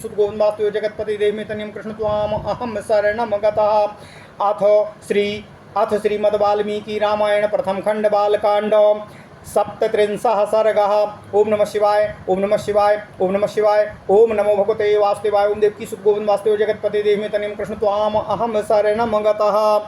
सुतगोविंदास्तु जगत्पति देवमेतन्यं कृष्ण त्वाम अहम शरणम गतः। अथ श्रीमद् वाल्मीकि रामायण प्रथम खंड बालकांड सप्तत्रिंशः सर्गः। ओम नमः शिवाय ओम नमः शिवाय ओम नमः शिवाय ओम नमो भगवते वासुदेवाय। ओम देवकी सुतगोविंद वासुदेव जगत्पति देवमेतन्यं कृष्ण त्वाम अहम शरणम गतः।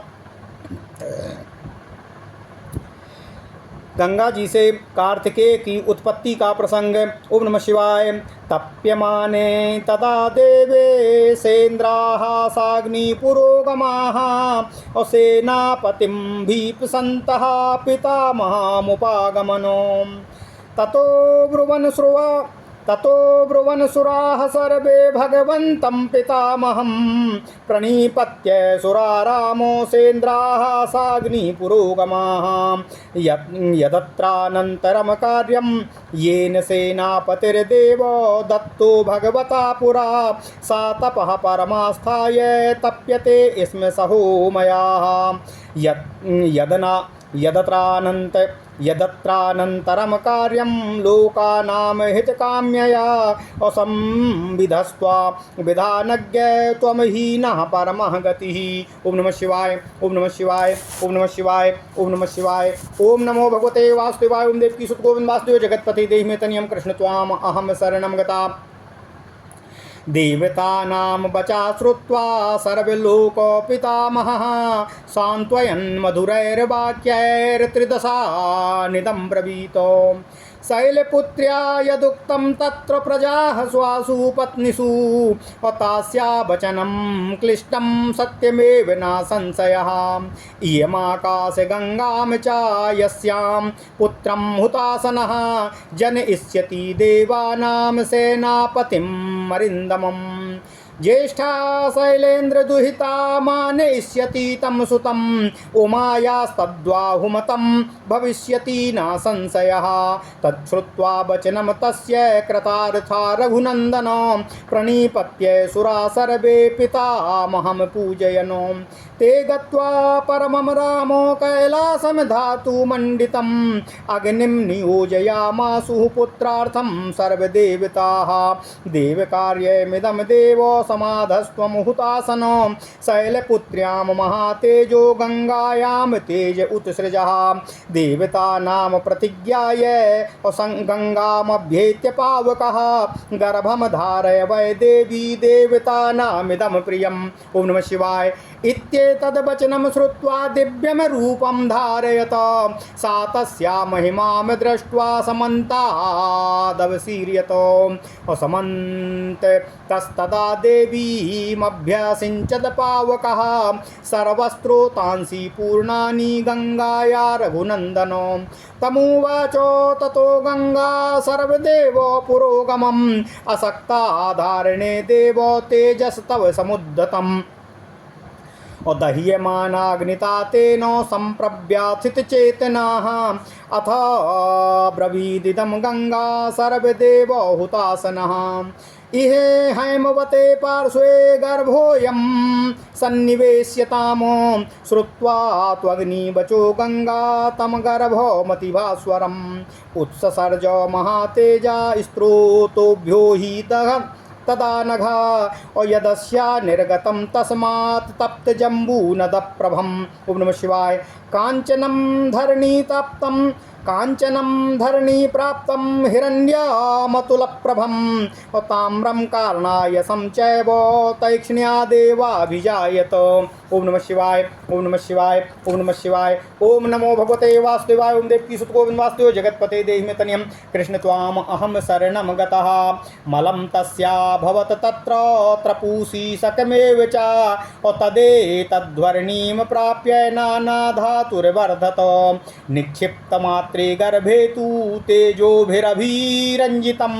गंगा जी से कार्तिकेय की उत्पत्ति का प्रसंग। ओम नमः शिवाय। तप्यमाने तदा देवे सेन्द्राः साग्निपुरोगमाः असेनापतिं भीपसन्तः पितामहमुपागमनो ततो ब्रुवन् सुराः सर्वे भगवन्तं पितामहं प्रणिपत्य सुरारामो सेन्द्राः साग्निपुरोगमाः यदत्रानन्तरं कार्यं येन सेनापतिर्देवो दत्तो भगवता पुरा सा तपः परमास्थाय तप्यते स्म सहोमयाः यदत्रानन्तरं कार्यं लोकानां हितकाम्यया असंविधस्त्वा विधानज्ञ त्वमहीनः परमः गतिः। ओम नमः शिवाय ओम नमः शिवाय ओम नमः शिवाय ओम नमः शिवाय। ओम नमो भगवते वासुदेवाय। ओम देवकी सुतगोविंद वासुदेव जगत्पति देवमेतन्यं कृष्ण त्वाम अहम शरणं गता। देवतानां वचा श्रुत्वा सर्वलोक पितामहः सान्त्वयन् मधुरैर्वाक्यैर्त्रिदशानिदं ब्रवीतो शैलपुत्र्या यदुक्तं तत्र प्रजाः स्वासु पत्नीषु तास्या वचनं क्लिष्टं सत्यमेव न संशयः। इयमाकाशगङ्गां च यस्यां पुत्रं हुतासनः जनयिष्यति देवानां सेनापतिं मरिन्दमम् ज्येष्ठा शैलेन्द्रदुहिता मानयिष्यति तं सुतं उमायास्तद्वाहुमतं भविष्यति न संशयः। तच्छ्रुत्वा वचनं तस्य कृतार्था रघुनन्दन प्रणिपत्य सुरा सर्वे पितामहं पूजयन् ते गत्वा परमं रामो कैलासं धातुमण्डितम् अग्निं नियोजयामासुः पुत्रार्थं सर्वदेवताः। देवकार्यमिदं देवो समाधस्त्वं हुतासनो शैलपुत्र्यां महातेजो गंगायां तेज उत्सृजः। देवतानां प्रतिज्ञाय गंगामभ्येत्य पावकः गर्भं धारय वै देवी देवतानामिदं प्रियम्। ओम नमः शिवाय। इत्येतद्वचनं श्रुत्वा दिव्यं रूपं धारयत सा तस्या महिमां दृष्ट्वा समन्तादवसीर्यत समन्तस्तदा देवीमभ्यसिञ्चत् पावकः सर्वस्त्रोतांसि पूर्णानि गङ्गाया रघुनन्दनो तमुवाचो ततो गंगा सर्वदेवो पुरोगमम् असक्ताधारिणे देवो तेजस्तव समुद्धतम् दह्यमानाग्निता तेन सम्प्रव्याथितचेतनाः अथ ब्रवीदिदं गंगा सर्वदेवो हुतासनः इहे हैमवते पार्श्वे गर्भोऽयं सन्निवेश्यताम् श्रुत्वा त्वग्निवचो गंगा तं गर्भो मतिभास्वरम् उत्ससर्ज महातेजा स्त्रोतोभ्यो हि तदा नघा यदस्या निर्गतं तस्मात् तप्तजम्बूनदप्रभम्। ओम नमः शिवाय। कांचनं धरणी प्राप्तं हिरण्यामतुलप्रभं ताम्रं कारणाय संचैव तैक्ष्ण्या देवाभिजायत। ओम नमः शिवाय ओम नमः शिवाय ओम नमः शिवाय। ओम नमो भगवते वासुदेवाय। ओम देवकी सुतगोविंद वासुदेव जगत्पते देवमेतन्यं कृष्ण त्वाम अहम शरणं गतः। मलं तस्याभवत् तत्र त्रपूसी सकमेव च तदेतद्वर्णीं प्राप्य नानाधातुर्वर्धत निक्षिप्तमात्रे गर्भे तु तेजोभिरभिरञ्जितं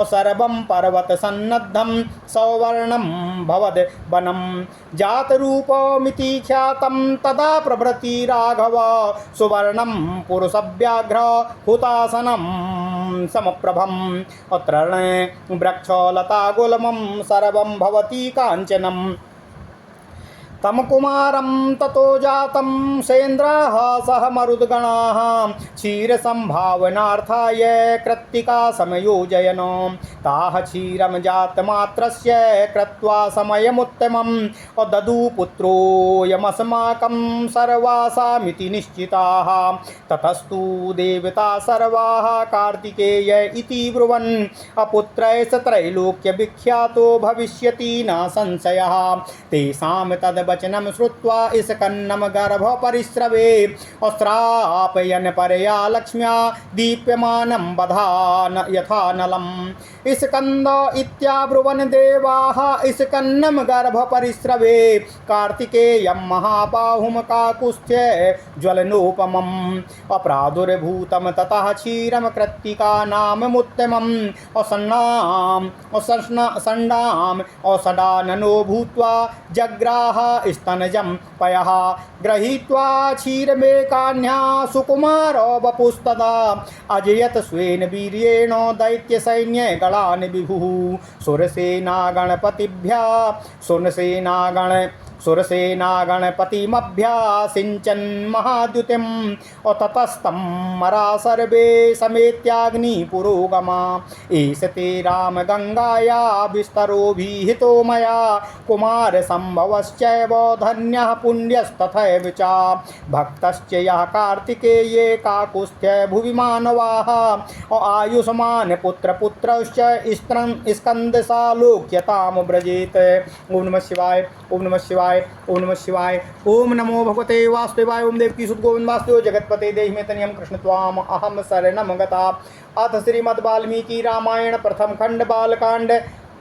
सर्वं पर्वतसन्नद्धं सौवर्णं भवद् वनं जातरूपमिति ख्यातं तदा प्रभृति राघव सुवर्णं पुरुषव्याघ्र हुतासनं समप्रभम् अत्रणे वृक्षलतागुल्मं सर्वं भवति काञ्चनम् तम कुमारं ततो जातं सेन्द्राः सह मरुद्गणाः क्षीरसंभावनार्थाय कृत्तिका समयोजयन् ताः क्षीरं जातमात्रस्य कृत्वा समयमुत्तमं ददु पुत्रोऽयमस्माकं सर्वासामिति निश्चिताः ततस्तु देवता सर्वाः कार्तिकेय इति ब्रुवन् अपुत्रैः स त्रैलोक्यविख्यातो भविष्यति न संशयः तेषां तद्वचनं श्रुत्वा स्कन्नं गर्भपरिस्रवे अस्त्रापयन् परया लक्ष्म्या दीप्यमानं बधान यथा नलम् स्कन्द इत्याब्रुवन् देवाः स्कन्नं गर्भपरिस्रवे कार्तिकेयं महाबाहुं काकुस्थ्य ज्वलनोपमम् अप्रादुर्भूतं ततः क्षीरं कृत्तिका नाममुत्तमम् असण्णाम् औषडाननो भूत्वा जग्राह स्तनजं पयः गृहीत्वा क्षीरमेकान्या सुकुमारो वपुस्तदा अजयत स्वेन वीर्येण दैत्यसैन्यगणान् विभुः सुरसेनागणपतिमभ्यासिञ्चन् महाद्युतिम् ततस्तं मरा सर्वे समेत्याग्निपुरोगमा एष ते रामगङ्गाया विस्तरोभिहितो मया कुमारसम्भवश्चैव धन्यः पुण्यस्तथैव च भक्तश्च यः कार्तिकेये काकुस्थ्य भुवि मानवाः आयुष्मान् पुत्रपुत्रश्च स्कन्दसालोक्यतां व्रजेत्। ओम नमः शिवाय, ओम नमः शिवाय, ओम नमः शिवाय। ओम नमो भगवते वासुदेवाय। ओम देवकी सुत गोविंद वासुदेव जगतपते देहि में तनियम कृष्ण त्वाम अहम शरणम गता। अथ श्रीमद् वाल्मीकि रामायण प्रथम खंड बालकांड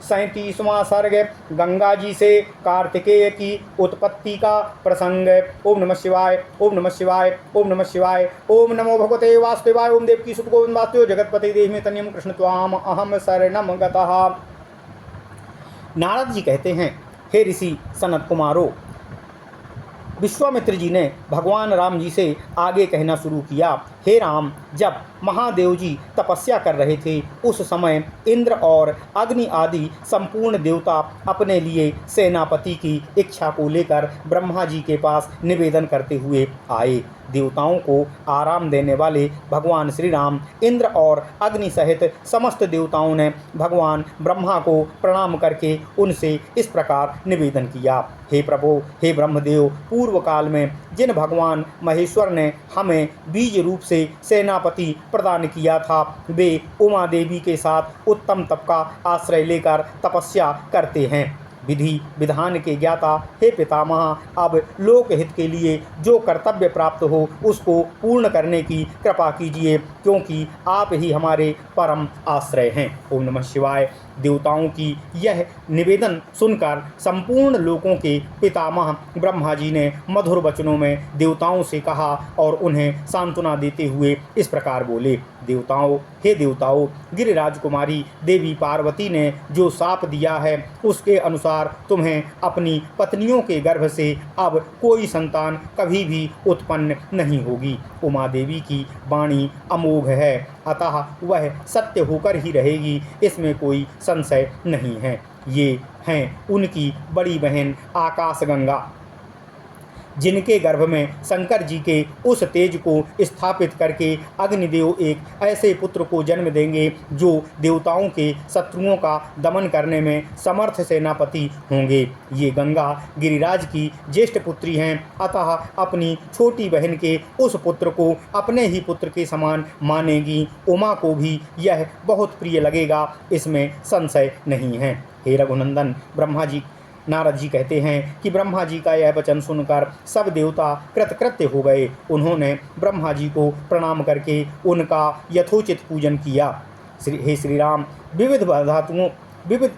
37वां सर्ग गंगा जी से कार्तिकेय की उत्पत्ति का प्रसंग। ओम नमः शिवाय, ओम नमः शिवाय, ओम नमः शिवाय। ओम नमो भगवते वासुदेवाय। ओम देवकी सुत गोविंद वासुदेव जगतपते देहि में तनियम कृष्ण त्वाम अहम शरणम गतः। नारद जी कहते हैं, हे ऋषि सनत कुमारो, विश्वामित्र जी ने भगवान राम जी से आगे कहना शुरू किया। हे राम, जब महादेव जी तपस्या कर रहे थे उस समय इंद्र और अग्नि आदि संपूर्ण देवता अपने लिए सेनापति की इच्छा को लेकर ब्रह्मा जी के पास निवेदन करते हुए आए। देवताओं को आराम देने वाले भगवान श्री राम, इंद्र और अग्नि सहित समस्त देवताओं ने भगवान ब्रह्मा को प्रणाम करके उनसे इस प्रकार निवेदन किया। हे प्रभु, हे ब्रह्मदेव, पूर्व काल में जिन भगवान महेश्वर ने हमें बीज रूप से सेनापति प्रदान किया था, वे उमा देवी के साथ उत्तम तप का आश्रय लेकर तपस्या करते हैं। विधि विधान के ज्ञाता हे पितामह, अब लोक हित के लिए जो कर्तव्य प्राप्त हो उसको पूर्ण करने की कृपा कीजिए, क्योंकि आप ही हमारे परम आश्रय हैं। ओम नमः शिवाय। देवताओं की यह निवेदन सुनकर संपूर्ण लोकों के पितामह ब्रह्मा जी ने मधुर वचनों में देवताओं से कहा और उन्हें सांत्वना देते हुए इस प्रकार बोले। देवताओं, हे देवताओं, गिरिराज कुमारी देवी पार्वती ने जो शाप दिया है उसके अनुसार तुम्हें अपनी पत्नियों के गर्भ से अब कोई संतान कभी भी उत्पन्न नहीं होगी। उमा देवी की वाणी अमोघ है, अतः वह सत्य होकर ही रहेगी, इसमें कोई संशय नहीं है। ये हैं उनकी बड़ी बहन आकाशगंगा, जिनके गर्भ में शंकर जी के उस तेज को स्थापित करके अग्निदेव एक ऐसे पुत्र को जन्म देंगे जो देवताओं के शत्रुओं का दमन करने में समर्थ सेनापति होंगे। ये गंगा गिरिराज की ज्येष्ठ पुत्री हैं, अतः अपनी छोटी बहन के उस पुत्र को अपने ही पुत्र के समान मानेगी। उमा को भी यह बहुत प्रिय लगेगा, इसमें संशय नहीं है। हे रघुनंदन, ब्रह्मा जी नारद जी कहते हैं कि ब्रह्मा जी का यह वचन सुनकर सब देवता कृतकृत्य हो गए। उन्होंने ब्रह्मा जी को प्रणाम करके उनका यथोचित पूजन किया। हे श्री राम,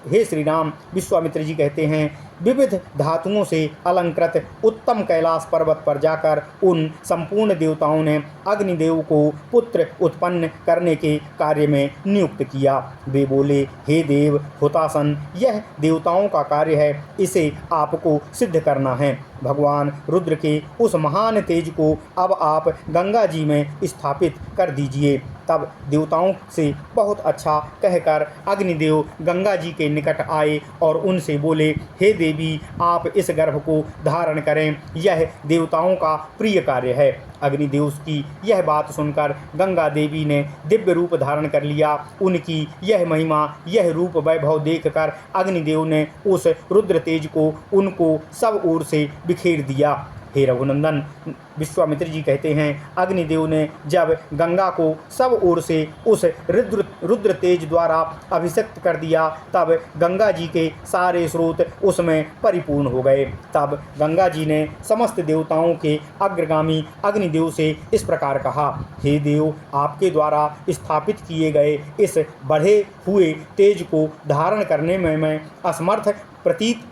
हे श्री राम, विश्वामित्र जी कहते हैं, विविध धातुओं से अलंकृत उत्तम कैलाश पर्वत पर जाकर उन संपूर्ण देवताओं ने अग्निदेव को पुत्र उत्पन्न करने के कार्य में नियुक्त किया। वे बोले, हे देव हुतासन, यह देवताओं का कार्य है, इसे आपको सिद्ध करना है। भगवान रुद्र के उस महान तेज को अब आप गंगा जी में स्थापित कर दीजिए। तब देवताओं से बहुत अच्छा कहकर अग्निदेव गंगा जी के निकट आए और उनसे बोले, हे देवी, आप इस गर्भ को धारण करें, यह देवताओं का प्रिय कार्य है। अग्निदेव की यह बात सुनकर गंगा देवी ने दिव्य रूप धारण कर लिया। उनकी यह महिमा, यह रूप वैभव देखकर अग्निदेव ने उस रुद्र तेज को उनको सब ओर से बिखेर दिया। हे रघुनंदन, विश्वामित्र जी कहते हैं, अग्निदेव ने जब गंगा को सब ओर से उस रुद्र तेज द्वारा अभिषिक्त कर दिया, तब गंगा जी के सारे स्रोत उसमें परिपूर्ण हो गए। तब गंगा जी ने समस्त देवताओं के अग्रगामी अग्निदेव से इस प्रकार कहा, हे देव, आपके द्वारा स्थापित किए गए इस बढ़े हुए तेज को धारण करने में मैं असमर्थ प्रतीत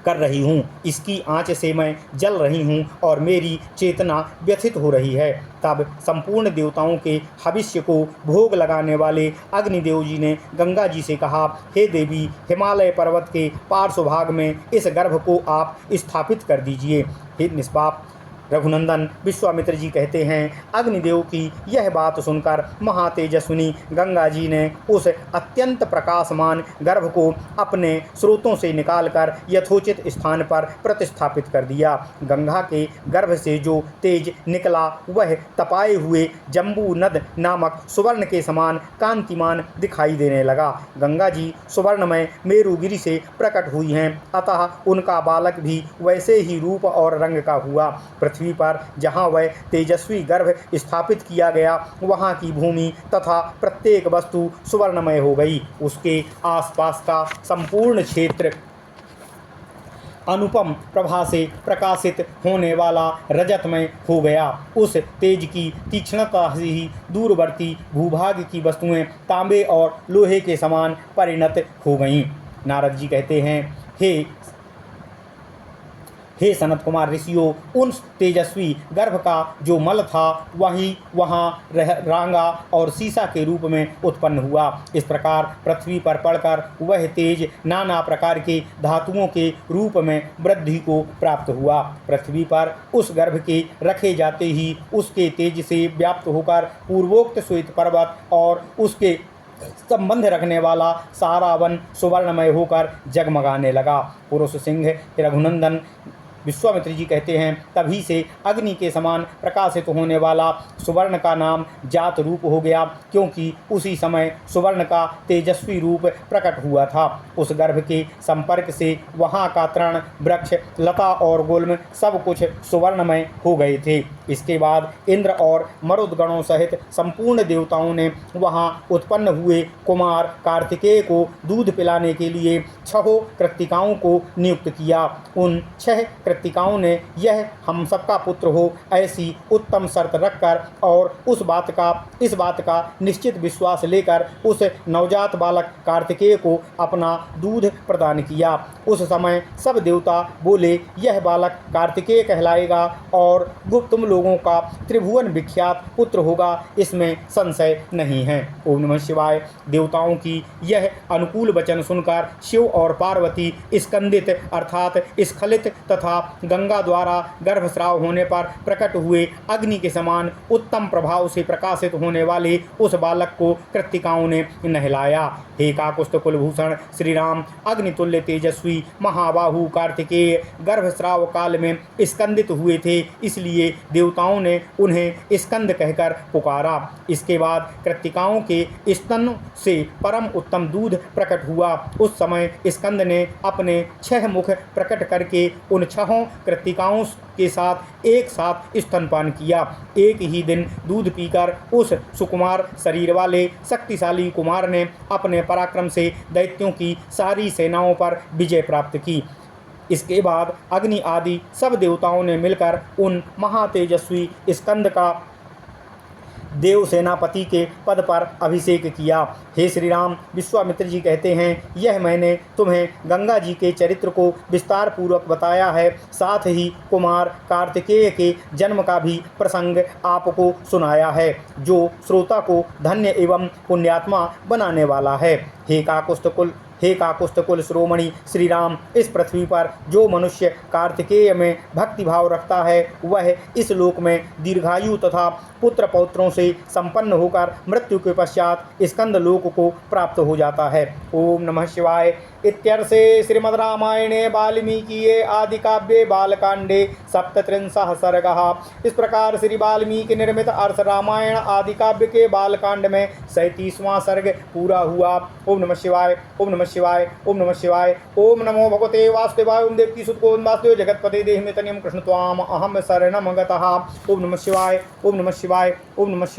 कर रही हूँ। इसकी आँच से मैं जल रही हूँ और मेरी चेतना व्यथित हो रही है। तब संपूर्ण देवताओं के हविष्य को भोग लगाने वाले अग्निदेव जी ने गंगा जी से कहा, हे देवी, हिमालय पर्वत के पार्श्वभाग में इस गर्भ को आप स्थापित कर दीजिए। हे निष्पाप रघुनंदन, विश्वामित्र जी कहते हैं, अग्निदेव की यह बात सुनकर महातेजस्विनी गंगा जी ने उस अत्यंत प्रकाशमान गर्भ को अपने स्रोतों से निकालकर यथोचित स्थान पर प्रतिस्थापित कर दिया। गंगा के गर्भ से जो तेज निकला वह तपाए हुए जम्बू नद नामक सुवर्ण के समान कांतिमान दिखाई देने लगा। गंगा जी सुवर्णमय मेरुगिरि से प्रकट हुई हैं, अतः उनका बालक भी वैसे ही रूप और रंग का हुआ। पृथ्वी पर जहाँ वह तेजस्वी गर्भ स्थापित किया गया, वहाँ की भूमि तथा प्रत्येक वस्तु सुवर्णमय हो गई। उसके आसपास का संपूर्ण क्षेत्र अनुपम प्रभा से प्रकाशित होने वाला रजतमय हो गया। उस तेज की तीक्ष्णता से ही दूरवर्ती भूभाग की वस्तुएं तांबे और लोहे के समान परिणत हो गईं। नारद जी कहते हैं, हे सनत कुमार ऋषियों, उन तेजस्वी गर्भ का जो मल था वही वहाँ रांगा और सीसा के रूप में उत्पन्न हुआ। इस प्रकार पृथ्वी पर पड़कर वह तेज नाना प्रकार के धातुओं के रूप में वृद्धि को प्राप्त हुआ। पृथ्वी पर उस गर्भ के रखे जाते ही उसके तेज से व्याप्त होकर पूर्वोक्त श्वेत पर्वत और उसके संबंध रखने वाला सारा वन सुवर्णमय होकर जगमगाने लगा। पुरुष सिंह रघुनंदन, विश्वामित्र जी कहते हैं, तभी से अग्नि के समान प्रकाशित होने वाला सुवर्ण का नाम जात रूप हो गया, क्योंकि उसी समय सुवर्ण का तेजस्वी रूप प्रकट हुआ था। उस गर्भ के संपर्क से वहाँ का तृण, वृक्ष, लता और गुल्म सब कुछ सुवर्णमय हो गए थे। इसके बाद इंद्र और मरुदगणों सहित संपूर्ण देवताओं ने वहाँ उत्पन्न हुए कुमार कार्तिकेय को दूध पिलाने के लिए 6 कृत्तिकाओं को नियुक्त किया। उन 6 कृत्तिकाओं ने यह हम सबका पुत्र हो ऐसी उत्तम शर्त रखकर और इस बात का निश्चित विश्वास लेकर उस नवजात बालक कार्तिकेय को अपना दूध प्रदान किया। उस समय सब देवता बोले, यह बालक कार्तिकेय कहलाएगा और तुम लोगों का त्रिभुवन विख्यात पुत्र होगा, इसमें संशय नहीं है। ओम नमः शिवाय। देवताओं की यह अनुकूल वचन सुनकर शिव और पार्वती स्कंदित अर्थात स्खलित तथा गंगा द्वारा गर्भस्राव होने पर प्रकट हुए अग्नि के समान उत्तम प्रभाव से प्रकाशित होने वाले उस बालक को कृत्तिकाओं ने नहलाया। हे काकुस्थ कुलभूषण श्री राम, अग्नितुल्य तेजस्वी महाबाहु कार्तिकेय गर्भस्राव काल में स्कंदित हुए थे, इसलिए देवताओं ने उन्हें स्कंद कहकर पुकारा। इसके बाद कृत्तिकाओं के स्तन से परम उत्तम दूध प्रकट हुआ। उस समय स्कंद ने अपने 6 मुख प्रकट करके उन 6 कृत्तिकाओं के साथ एक साथ स्तनपान किया। एक ही दिन दूध पीकर उस सुकुमार शरीर वाले शक्तिशाली कुमार ने अपने पराक्रम से दैत्यों की सारी सेनाओं पर विजय प्राप्त की। इसके बाद अग्नि आदि सब देवताओं ने मिलकर उन महातेजस्वी स्कंद का देव सेनापति के पद पर अभिषेक किया। हे श्री राम, विश्वामित्र जी कहते हैं, यह मैंने तुम्हें गंगा जी के चरित्र को विस्तार पूर्वक बताया है, साथ ही कुमार कार्तिकेय के जन्म का भी प्रसंग आपको सुनाया है, जो श्रोता को धन्य एवं पुण्यात्मा बनाने वाला है। हे काकुस्थ कुल हे काकुस्थ कुल शिरोमणि श्री राम, इस पृथ्वी पर जो मनुष्य कार्तिकेय में भक्ति भाव रखता है वह इस लोक में दीर्घायु तथा पुत्र पौत्रों से संपन्न होकर मृत्यु के पश्चात स्कंद लोक को प्राप्त हो जाता है। ओम नमः शिवाय। इत्यर्थे श्रीमद् रामायणे वाल्मीकिये आदि काव्ये बालकांडे 37 सर्गः। इस प्रकार श्री वाल्मीकि निर्मित अर्थ रामायण आदि काव्य के बालकांड में 37वां सर्ग पूरा हुआ। ओम नमः शिवाय, ओम नमः शिवाय, ओम नमः शिवाय। ओम नमो भगवते वासुदेवाय। ओम देवकी सुत वासुदेव जगतपते देहि में तनियम कृष्ण त्वाम अहम शरणम गतः। ओम नमः शिवाय, ओम नमः शिवाय, ओम नमः शिवाय।